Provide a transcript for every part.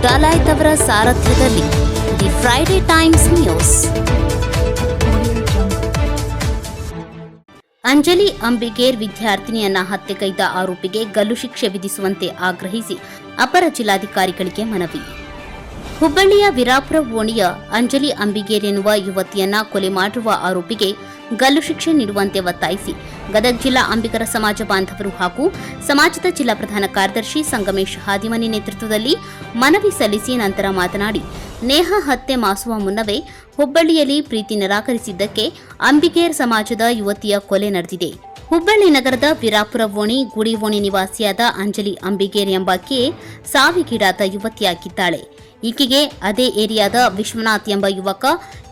ಡಾಲಾಯ್ತ್ ಅವರ ಸಾರಥ್ಯದಲ್ಲಿ the Friday Times News. Anjali Ambiger ವಿದ್ಯಾರ್ಥಿನಿಯನ್ನ ಹತ್ಯೆಗೈದ ಆರೋಪಿಗೆ ಗಲ್ಲು ಶಿಕ್ಷೆ ವಿಧಿಸುವಂತೆ ಆಗ್ರಹಿಸಿ ಅಪರ ಜಿಲ್ಲಾಧಿಕಾರಿಗಳಿಗೆ ಮನವಿ. ಹುಬ್ಬಳ್ಳಿಯ ವಿರಾಪುರ ಓಣಿಯ ಅಂಜಲಿ ಅಂಬಿಗೇರ್ ಎನ್ನುವ ಯುವತಿಯನ್ನ ಕೊಲೆ ಮಾಡಿರುವ ಆರೋಪಿಗೆ ಗಲ್ಲು ಶಿಕ್ಷೆ ನೀಡುವಂತೆ ಒತ್ತಾಯಿಸಿ ಗದಗ ಜಿಲ್ಲಾ ಅಂಬಿಗರ ಸಮಾಜ ಬಾಂಧವರು ಹಾಗೂ ಸಮಾಜದ ಜಿಲ್ಲಾ ಪ್ರಧಾನ ಕಾರ್ಯದರ್ಶಿ ಸಂಗಮೇಶ್ ಹಾದಿಮನಿ ನೇತೃತ್ವದಲ್ಲಿ ಮನವಿ ಸಲ್ಲಿಸಿ ನಂತರ ಮಾತನಾಡಿ, ನೇಹಾ ಹತ್ಯೆ ಮಾಸುವ ಮುನ್ನವೇ ಹುಬ್ಬಳ್ಳಿಯಲ್ಲಿ ಪ್ರೀತಿ ನಿರಾಕರಿಸಿದ್ದಕ್ಕೆ ಅಂಬಿಗೇರ್ ಸಮಾಜದ ಯುವತಿಯ ಕೊಲೆ ನಡೆದಿದೆ. ಹುಬ್ಬಳ್ಳಿ ನಗರದ ವಿರಾಪುರ ಓಣಿ ಗುಡಿ ಓಣಿ ನಿವಾಸಿಯಾದ ಅಂಜಲಿ ಅಂಬಿಗೇರ್ ಎಂಬಾಕೆಯೇ ಸಾವಿಗೀಡಾದ ಯುವತಿಯಾಗಿದ್ದಾಳೆ. ಈಕೆಗೆ ಅದೇ ಏರಿಯಾದ ವಿಶ್ವನಾಥ್ ಎಂಬ ಯುವಕ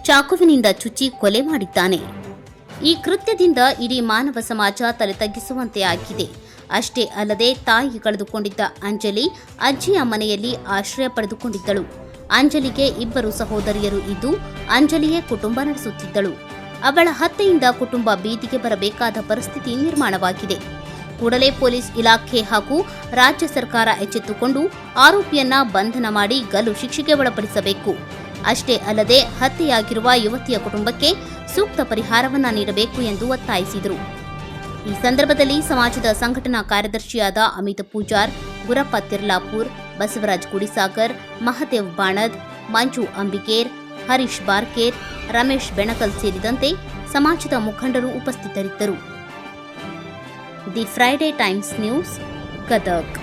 ಚಾಕುವಿನಿಂದ ಚುಚ್ಚಿ ಕೊಲೆ ಮಾಡಿದ್ದಾನೆ. ಈ ಕೃತ್ಯದಿಂದ ಇಡೀ ಮಾನವ ಸಮಾಜ ತಲೆ ತಗ್ಗಿಸುವಂತೆ ಆಗಿದೆ. ಅಷ್ಟೇ ಅಲ್ಲದೆ ತಾಯಿ ಕಳೆದುಕೊಂಡಿದ್ದ ಅಂಜಲಿ ಅಜ್ಜಿಯ ಮನೆಯಲ್ಲಿ ಆಶ್ರಯ ಪಡೆದುಕೊಂಡಿದ್ದಳು. ಅಂಜಲಿಗೆ ಇಬ್ಬರು ಸಹೋದರಿಯರು ಇದ್ದು ಅಂಜಲಿಯೇ ಕುಟುಂಬ ನಡೆಸುತ್ತಿದ್ದಳು. ಅವಳ ಹತ್ಯೆಯಿಂದ ಕುಟುಂಬ ಬೀದಿಗೆ ಬರಬೇಕಾದ ಪರಿಸ್ಥಿತಿ ನಿರ್ಮಾಣವಾಗಿದೆ. ಕೂಡಲೇ ಪೊಲೀಸ್ ಇಲಾಖೆ ಹಾಗೂ ರಾಜ್ಯ ಸರ್ಕಾರ ಎಚ್ಚೆತ್ತುಕೊಂಡು ಆರೋಪಿಯನ್ನ ಬಂಧನ ಮಾಡಿ ಗಲ್ಲು ಶಿಕ್ಷೆಗೆ ಒಳಪಡಿಸಬೇಕು. ಅಷ್ಟೇ ಅಲ್ಲದೆ ಹತ್ಯೆಯಾಗಿರುವ ಯುವತಿಯ ಕುಟುಂಬಕ್ಕೆ ಸೂಕ್ತ ಪರಿಹಾರವನ್ನ ನೀಡಬೇಕು ಎಂದು ಒತ್ತಾಯಿಸಿದರು. ಈ ಸಂದರ್ಭದಲ್ಲಿ ಸಮಾಜದ ಸಂಘಟನಾ ಕಾರ್ಯದರ್ಶಿಯಾದ ಅಮಿತ್ ಪೂಜಾರ್, ಗುರಪ್ಪ ತಿರ್ಲಾಪುರ್, ಬಸವರಾಜ್ ಗುಡಿಸಾಗರ್, ಮಹದೇವ್ ಬಾಣದ್, ಮಂಜು ಅಂಬಿಗೇರ್, ಹರೀಶ್ ಬಾರ್ಕೇರ್, ರಮೇಶ್ ಬೆಣಕಲ್ ಸೇರಿದಂತೆ ಸಮಾಜದ ಮುಖಂಡರು ಉಪಸ್ಥಿತರಿದ್ದರು. The Friday Times news, Gadag.